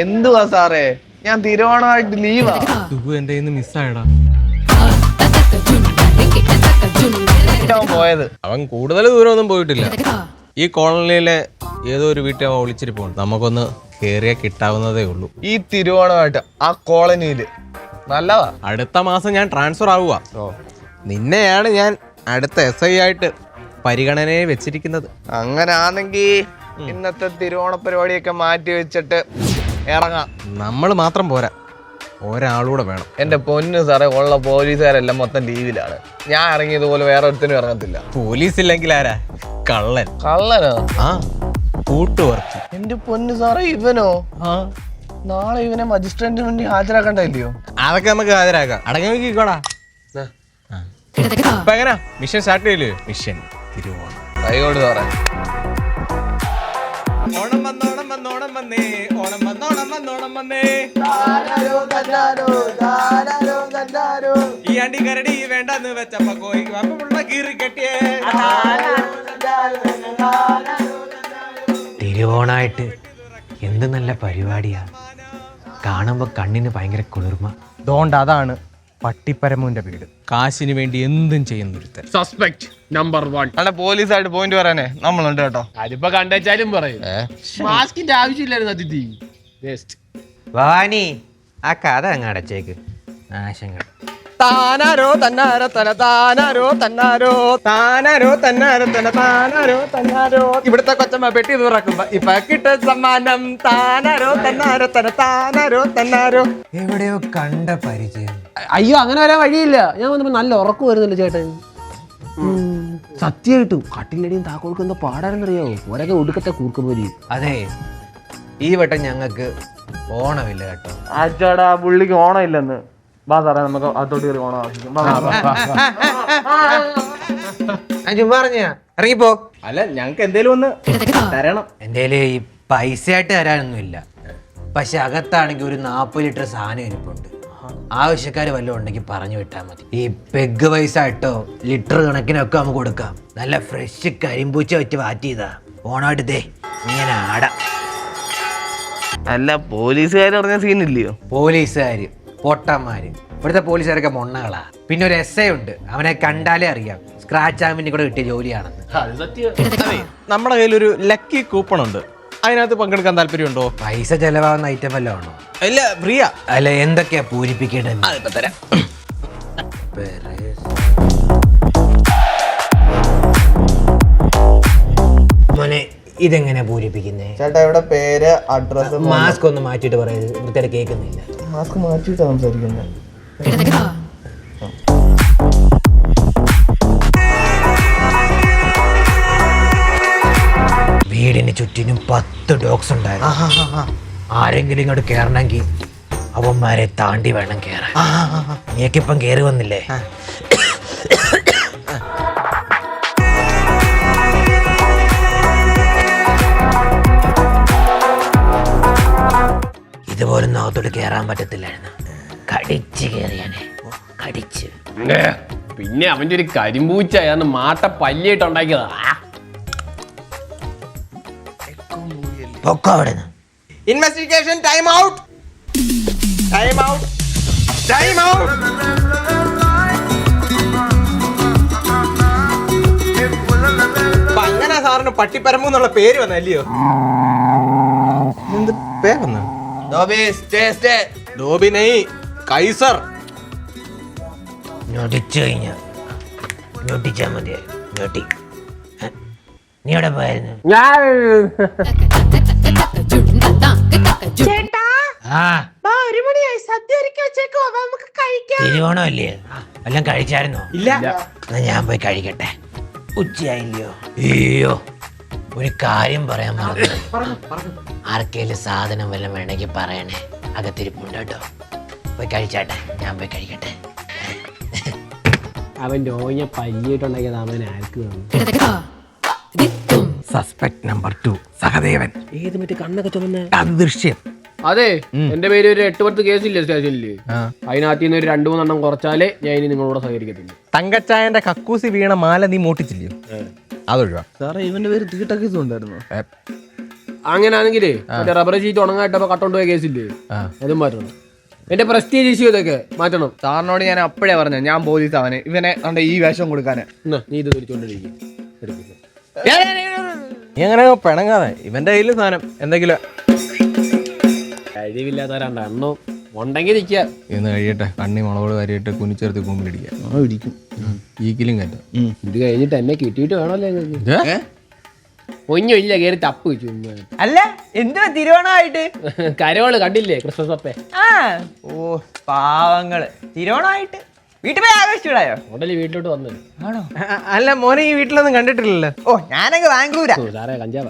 എന്തുവാ സാറേ, ഞാൻ തിരുവോണമായിട്ട് ലീവാ. എന്റെ മിസ്സായടാ. പോയത് അവൻ കൂടുതൽ ദൂരമൊന്നും പോയിട്ടില്ല. ഈ കോളനിയിലെ ഏതോ ഒരു വീട്ടിൽ അവൻ ഒളിച്ചിരിപ്പുണ്ട്. നമുക്കൊന്ന് കേറിയാ കിട്ടാവുന്നതേ ഉള്ളൂ. ഈ തിരുവോണമായിട്ട് ആ കോളനിയില് നല്ലതാ. അടുത്ത മാസം ഞാൻ ട്രാൻസ്ഫർ ആവുക. നിന്നെയാണ് ഞാൻ അടുത്ത SI ആയിട്ട് പരിഗണനയെ വെച്ചിരിക്കുന്നത്. അങ്ങനാണെങ്കി ഇന്നത്തെ തിരുവോണ പരിപാടിയൊക്കെ മാറ്റി വെച്ചിട്ട് ഇറങ്ങാം. നമ്മൾ മാത്രം പോരാ, ഒരാളൂടെ വേണം. എന്റെ പൊന്നു സാറേ, ഉള്ള പോലീസുകാരെല്ലാം മൊത്തം ലീവിലാണ്. ഞാൻ ഇറങ്ങിയതുപോലെ വേറെ ഒരുത്തിനും ഇറങ്ങത്തില്ല. പോലീസ് ഇല്ലെങ്കിൽ ആരാ? കള്ളൻ. കള്ളനോ? ആ, കൂട്ടുവർക്ക്. എന്റെ പൊന്നു സാറേ, ഇവനോ? നാളെ ഇവനെ മജിസ്ട്രേറ്റിന് വേണ്ടി ഹാജരാക്കണ്ടല്ലയോ? അതൊക്കെ നമുക്ക് ഹാജരാക്കാം. അടങ്ങി നോക്കിക്കോടാ. ഇപ്പൊ എങ്ങനാ മിഷൻ സ്റ്റാർട്ട് ചെയ്യില്ലേ? മിഷൻ തിരുവോണം. കൈകോട് സാറേ. ഓണം വന്നോണം വന്നോണം വന്നേ, ഓണം വന്നോണം വന്നോണം വന്നേ, ഈ അണ്ടി കരടി വേണ്ടെന്ന് വെച്ചപ്പോ കോയിക്ക് അപ്പമുള്ള കീറി കെട്ടിയേ. തിരുവോണായിട്ട് എന്ത് നല്ല പരിപാടിയാ. കാണുമ്പോ കണ്ണിന് ഭയങ്കര കുളിർമ. അതുകൊണ്ട് അതാണ് പട്ടിപ്പരമുവിന്റെ വീട്. കാശിന് വേണ്ടി എന്തും ചെയ്യുന്നൊരുത്തൻ. Suspect number 1. അല്ല, പോലീസായിട്ട് പോയിന്റ് പറയാനേ നമ്മളുണ്ട് കേട്ടോ. അതിപ്പോ കണ്ടുവച്ചാലും പറയും. മാസ്കിന്റെ ആവശ്യമില്ലായിരുന്നു അതിഥി. ഭവാനി, ആ കഥ അങ്ങ് അടച്ചേക്ക്. നാശങ്ങൾ. താനാരോ തന്നാരോ തന താനാരോ തന്നാരോ താനാരോ തന്നാരോ തന താനാരോ തന്നാരോ. ഇവിടുത്തെ കൊച്ചമ്മ പെട്ടി തുറക്കുമ്പോ ഇപ്പൊ കിട്ട സമ്മാനം. താനാരോ തന്നാരോ തന താനാരോ തന്നാരോ. എവിടെയോ കണ്ട പരിചയം. അയ്യോ, അങ്ങനെ വരാൻ വഴിയില്ല. ഞാൻ വന്നപ്പോ നല്ല ഉറക്കം വരുന്നില്ല ചേട്ടൻ. സത്യമായിട്ടും കട്ടിലടിയും താക്കോൽക്കും എന്താ പാടാനെന്നറിയാവോ? ഒരൊക്കെ ഒടുക്കത്തെ കൂർക്കുപോരി. അതെ, ഈ വട്ടം ഞങ്ങൾക്ക് ഓണമില്ല കേട്ടോ. അച്ഛടാ, പുള്ളിക്ക് ഓണം ഇല്ലെന്ന്. വാ സാറേ, നമുക്ക് അതോട്ട് കയറി ഓണം ആവശ്യം. ചുമ്മാ പറഞ്ഞ ഇറങ്ങിപ്പോ. അല്ല, ഞങ്ങക്ക് എന്തേലും ഒന്ന് തരണം. എൻ്റെ ഈ പൈസയായിട്ട് തരാനൊന്നുമില്ല. പക്ഷെ അകത്താണെങ്കിൽ ഒരു 40 ലിറ്റർ സാധനം ഇരിപ്പുണ്ട്. ആവശ്യക്കാർ വല്ലതും ഉണ്ടെങ്കിൽ പറഞ്ഞു വിട്ടാൽ മതി. ഈ പെഗ് പൈസ ഇട്ടോ ലിറ്റർ കണക്കിനൊക്കെ നമുക്ക് കൊടുക്കാം. നല്ല ഫ്രഷ് കരിമ്പൂച്ച വെച്ച് വാറ്റ് ചെയ്താ ഓണമായിട്ട് ദേ ഇങ്ങനെ ആടാം. അല്ല, പോലീസുകാർ പറഞ്ഞ സീനില്ലയോ? പോലീസുകാര് പൊട്ടന്മാര്. ഇവിടുത്തെ പോലീസുകാരൊക്കെ മൊണ്ണകളാ. പിന്നെ ഒരു SI ഉണ്ട്, അവനെ കണ്ടാലേ അറിയാം സ്ക്രാച്ച് ആമിന്റെ കൂടെ കിട്ടിയ ജോലിയാണെന്ന്. നമ്മുടെ കയ്യിലൊരു ലക്കി കൂപ്പൺ ഉണ്ട്. അതിനകത്ത് പങ്കെടുക്കാൻ താല്പര്യമുണ്ടോ? പൈസ ചെലവാകുന്ന ഐറ്റം വല്ലതും ആണോ? അല്ല, ഫ്രീയ. അല്ല, എന്തൊക്കെയാ പൂരിപ്പിക്കേണ്ടത്? അതിപ്പോ തരാം. മോനെ, ഇതെങ്ങനെയാ പൂരിപ്പിക്കുന്നേ? ചേട്ടാ, ഇവിടെ പേര്, അഡ്രസ്. മാസ്ക് ഒന്ന് മാറ്റിയിട്ട് പറയുന്നത് വൃത്തിയായിട്ട് കേൾക്കുന്നില്ല. മാസ്ക് മാറ്റിയിട്ടാ സംസാരിക്കുന്നത്. വീടിന് ചുറ്റിനും 10 ഡോഗ്സ് ഉണ്ടായിരുന്നു. ആരെങ്കിലും ഇങ്ങോട്ട് കയറണമെങ്കിൽ അവന്മാരെ താണ്ടി വേണം കയറാൻ. നീക്കിപ്പം കയറി വന്നില്ലേ? ഇതുപോലൊന്നും അകത്തോട്ട് കയറാൻ പറ്റത്തില്ലായിരുന്നു. കടിച്ച് കയറിയാനെ, കടിച്ച്. പിന്നെ അവന്റെ ഒരു കരിമ്പൂച്ച മാട്ട പല്ലിയിട്ട് ഉണ്ടാക്കിയതാ. പൊക്കോ അവിടുന്ന്. Investigation time out. Time out. Time out. അങ്ങനെ സാറിന് പട്ടിപ്പരമ്പ് എന്നുള്ള പേര് വന്നല്ലയോ? എന്ത് പേര് വന്ന? ഡോബിനൈ കൈസർ. ഞൊടിച്ചു കഴിഞ്ഞ ഞൊട്ടിച്ചാ മതിയായി. ഞൊട്ടി. നീ എവിടെ പോയായിരുന്നു? തിരുവോണമല്ലേ? വല്ലതും കഴിച്ചായിരുന്നോ? ഇല്ല. എന്നാ ഞാൻ പോയി കഴിക്കട്ടെ. ഉച്ചയായില്ലയോ? അയ്യോ, ഒരു കാര്യം പറയാൻ മറന്നു. ആർക്കേലും സാധനം വല്ലതും വേണമെങ്കിൽ പറയണേ. അകത്തിരിപ്പുണ്ട് കേട്ടോ. പോയി കഴിച്ചാട്ടെ, ഞാൻ പോയി കഴിക്കട്ടെ. അവന്റെ ഓഞ്ഞ പല്ലിയിട്ടുണ്ടാക്കിയത് അവൻ ആർക്ക് തന്നു? Suspect number 2 Sahadevan. ഏത് മറ്റേ കണ്ണൊക്കെ ചുമന്ന്? അത് ദൃശ്യം. അതെ എന്റെ പേര് ഒരു 8-10 കേസില്ലേ സ്റ്റേഷനില്. അതിനകത്ത് നിന്ന് ഒരു 2-3 കുറച്ചാലേ ഞാൻ ഇനി നിങ്ങളോട് സഹകരിക്കത്തുള്ളൂ. തങ്കച്ചായന്റെ കക്കൂസി വീണ മാല നീ മോട്ടിച്ചില്ലയോ? അതൊഴിവാ. സാറേ ഇവന്റെ പേര് തീട്ടക്കേസ് ഉണ്ടായിരുന്നു. അങ്ങനെയാണെങ്കിലേ മറ്റേ റബ്ബർ ഷീറ്റ് ഉണങ്ങായിട്ടപ്പോ കട്ടോണ്ട് പോയ കേസില്ലേ, അതും മാറ്റണം. എന്റെ പ്രസ്റ്റീജ് ഇഷ്യൂ ഇതൊക്കെ മാറ്റണം. സാറിനോട് ഞാൻ അപ്പോഴേ പറഞ്ഞു ഞാൻ പോലീസ് അവന് ഇവനെ കണ്ട ഈ വേഷം കൊടുക്കാന്. നീ ഇത് തിരിച്ചോണ്ടിരിക്കും. നീ അങ്ങനെ പിണങ്ങാതെ. ഇവന്റെ കയ്യില് സാധനം എന്തെങ്കിലും കഴിവില്ലാത്തവരാണ്ട എണ്ണോ ഉണ്ടെങ്കിൽ നിൽക്കുക. ഇന്ന് കഴിയട്ടെ. കണ്ണി മുളകോട് കാര്യമായിട്ട് കുനിച്ചേർത്ത് കൂമ്പിലിടിക്കാം. ഇടിക്കും. ഈക്കിലും കയറ്റാം. ഇത് കഴിഞ്ഞിട്ട് എന്നെ കിട്ടിയിട്ട് വേണമല്ലേ. ഒന്നുമില്ല കയറി തപ്പ് വെച്ചു. അല്ല എന്തുവാ തിരുവോണമായിട്ട്? കരോള് കണ്ടില്ലേ ക്രിസ്മസ് അപ്പേ? ഓ പാവങ്ങള് തിരുവോണമായിട്ട് വീട്ടിൽ പോയി ആഘോഷിച്ചൂടായോ? ഉടനെ വീട്ടിലോട്ട് വന്നു. ആണോ? അല്ല മോനെ ഈ വീട്ടിലൊന്നും കണ്ടിട്ടില്ലല്ലോ. ഓ ഞാനങ്ങ് ബാംഗ്ലൂരാ. സാറേ കഞ്ചാവ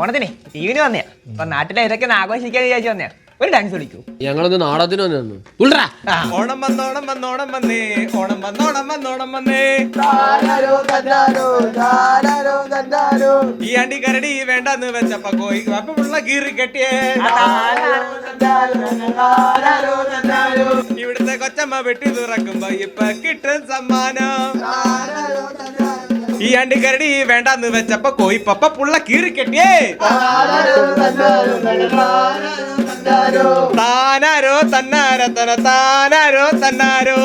ഓണത്തിനെ ടിവിന് വന്നയാ. അപ്പൊ നാട്ടിലെ ഇതൊക്കെ ഒന്ന് ആഘോഷിക്കാൻ വിചാരിച്ചു വന്നയാ. ഒരു ഡാൻസ് കളിക്കൂ. ഞങ്ങളൊന്ന് നാടകത്തിന് വന്നു. ഓണം വന്നോണം വന്നോണം വന്നേ, ഓണം വന്നോണം വന്നോണം വന്നേ, ഈ അണ്ടി കരടി വേണ്ടെന്ന് വെച്ചപ്പോ കോയി ഉള്ള കീറി കെട്ടിയേ, ഇവിടുത്തെ കൊച്ചമ്മ വെട്ടി തുറക്കുമ്പോ ഇപ്പൊ കിട്ടും സമ്മാനം. ഈ അണ്ടിക്കരടി വേണ്ടെന്ന് വെച്ചപ്പോ കോയി പപ്പ പുള്ള കീറി കെട്ടിയേ, താനാരോ തന്നാരോ തന താനാരോ തന്നാരോ,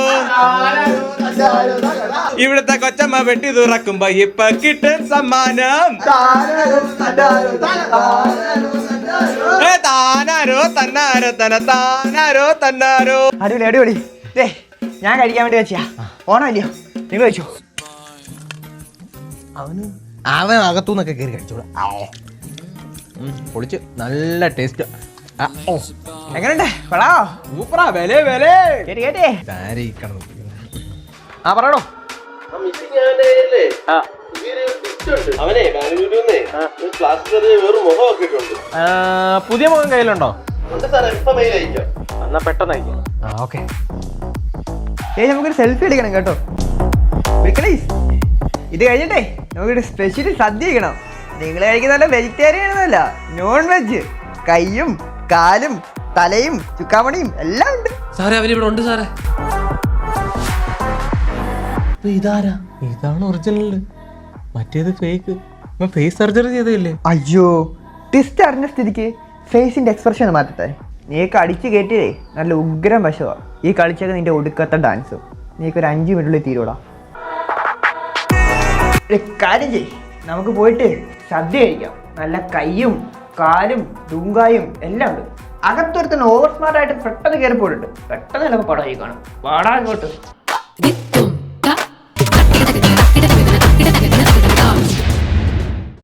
ഇവിടുത്തെ കൊച്ചമ്മ വെട്ടി തുറക്കുമ്പോ ഇപ്പൊ കിട്ടും സമ്മാനം. താനാരോ തന്നാരോ തന താനാരോ തന്നാരോ. അടിപൊളി അടിപൊളി. ഞാൻ കഴിക്കാൻ വേണ്ടി വെച്ചാ ഓണമല്ലയോ, നിങ്ങൾ വെച്ചോ. അവൻ അകത്തുനിന്നൊക്കെ കയറി കഴിച്ചോളൂ. പൊളിച്ച് നല്ല ടേസ്റ്റ്. എങ്ങനെയുണ്ട്? കൊള്ളാവോ? സൂപ്പറാ. വില വില കേട്ടി കേട്ടേ. ആ പറയണോ. പുതിയ മുഖം കയ്യിലുണ്ടോ? എന്നാ പെട്ടെന്ന് അയക്കാം. ഓക്കെ. നമുക്കൊരു സെൽഫി എടുക്കണം കേട്ടോ. ഇത് കഴിഞ്ഞിട്ടേ നമുക്കൊരു സ്പെഷ്യൽ സദ്യ കഴിക്കണം. നിങ്ങൾ കഴിക്കുന്ന വെജിറ്റേറിയൻ ഒന്നുമല്ല, നോൺ വെജ്. കൈയും കാലും തലയും ചുക്കാമണിയും എല്ലാം ഉണ്ട്. സാറേ അവരിവിടെ ഉണ്ട് സാറേ. ഇതാരാ? ഇതാണ് ഒറിജിനൽ, മറ്റേത് ഫേക്ക്. ഫേസ് സർജറി ചെയ്തല്ലേ? അയ്യോ, ടിസ്റ്റ് അറിഞ്ഞ സ്ഥിതിക്ക് ഫേസിന്റെ എക്സ്പ്രഷൻ മാറ്റട്ടെ. നീക്ക് അടിച്ചു കയറ്റിയേ നല്ല ഉഗ്രം വശമാ. ഈ കളിച്ചൊക്കെ നിന്റെ ഒടുക്കത്തെ ഡാൻസും നീക്കൊരു 5 മിനിറ്റിൽ തീരൂടാ. കാര്യം ചെയ്, നമുക്ക് പോയിട്ട് സദ്യ കഴിക്കാം. നല്ല കൈയും കാലും തൂങ്കായും എല്ലാം ഉണ്ട്. അകത്തൊരുത്തന്നെ ഓവർ സ്മാർട്ട് ആയിട്ട് പെട്ടെന്ന് കയറി പോയിട്ടുണ്ട്. പെട്ടെന്ന് ചിലപ്പോൾ പടമായി കാണും. പാടാൻ ഇങ്ങോട്ട്.